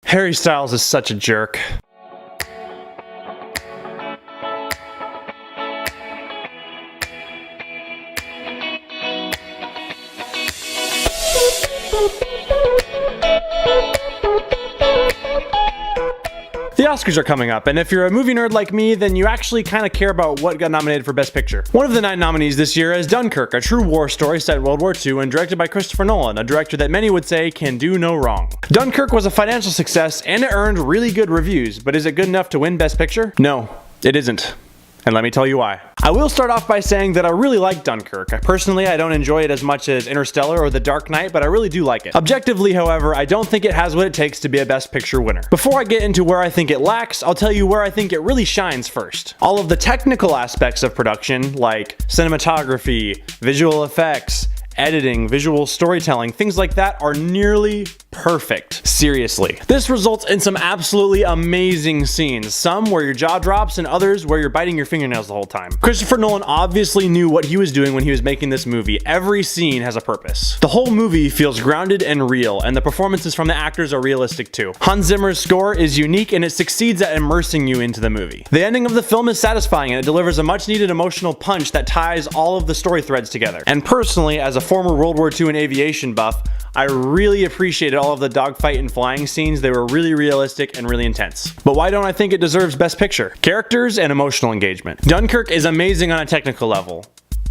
Harry Styles is such a jerk. The Oscars are coming up, and if you're a movie nerd like me, then you actually kind of care about what got nominated for Best Picture. One of the 9 nominees this year is Dunkirk, a true war story set in World War II and directed by Christopher Nolan, a director that many would say can do no wrong. Dunkirk was a financial success and it earned really good reviews, but is it good enough to win Best Picture? No, it isn't. And let me tell you why. I will start off by saying that I really like Dunkirk. Personally, I don't enjoy it as much as Interstellar or The Dark Knight, but I really do like it. Objectively, however, I don't think it has what it takes to be a Best Picture winner. Before I get into where I think it lacks, I'll tell you where I think it really shines first. All of the technical aspects of production, like cinematography, visual effects, editing, visual storytelling, things like that are nearly perfect. Seriously. This results in some absolutely amazing scenes, some where your jaw drops and others where you're biting your fingernails the whole time. Christopher Nolan obviously knew what he was doing when he was making this movie. Every scene has a purpose. The whole movie feels grounded and real, and the performances from the actors are realistic too. Hans Zimmer's score is unique and it succeeds at immersing you into the movie. The ending of the film is satisfying and it delivers a much needed emotional punch that ties all of the story threads together. And personally, as a former World War II and aviation buff, I really appreciated all of the dogfight and flying scenes. They were really realistic and really intense. But why don't I think it deserves Best Picture? Characters and emotional engagement. Dunkirk is amazing on a technical level,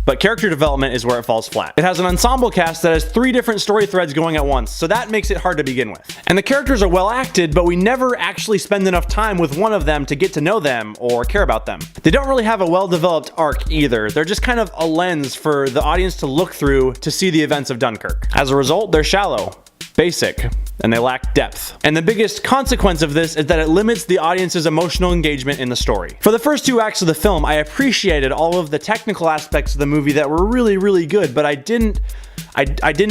but character development is where it falls flat. It has an ensemble cast that has 3 different story threads going at once, so that makes it hard to begin with. And the characters are well acted, but we never actually spend enough time with one of them to get to know them or care about them. They don't really have a well-developed arc either. They're just kind of a lens for the audience to look through to see the events of Dunkirk. As a result, they're shallow, basic, and they lack depth. And the biggest consequence of this is that it limits the audience's emotional engagement in the story. For the first 2 acts of the film, I appreciated all of the technical aspects of the movie that were really, really good, but I didn't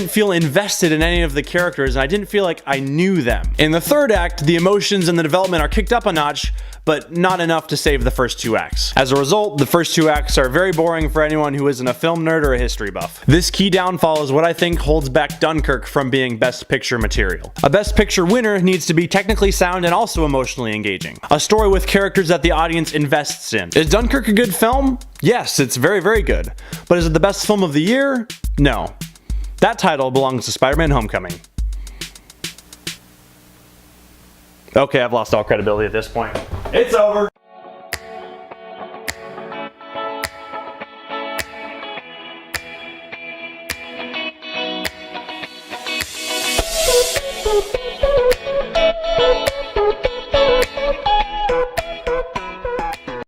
feel invested in any of the characters, and I didn't feel like I knew them. In the 3rd act, the emotions and the development are kicked up a notch, but not enough to save the first 2 acts. As a result, the first 2 acts are very boring for anyone who isn't a film nerd or a history buff. This key downfall is what I think holds back Dunkirk from being Best Picture material. A Best Picture winner needs to be technically sound and also emotionally engaging. A story with characters that the audience invests in. Is Dunkirk a good film? Yes, it's very, very good. But is it the best film of the year? No. That title belongs to Spider-Man: Homecoming. Okay, I've lost all credibility at this point. It's over.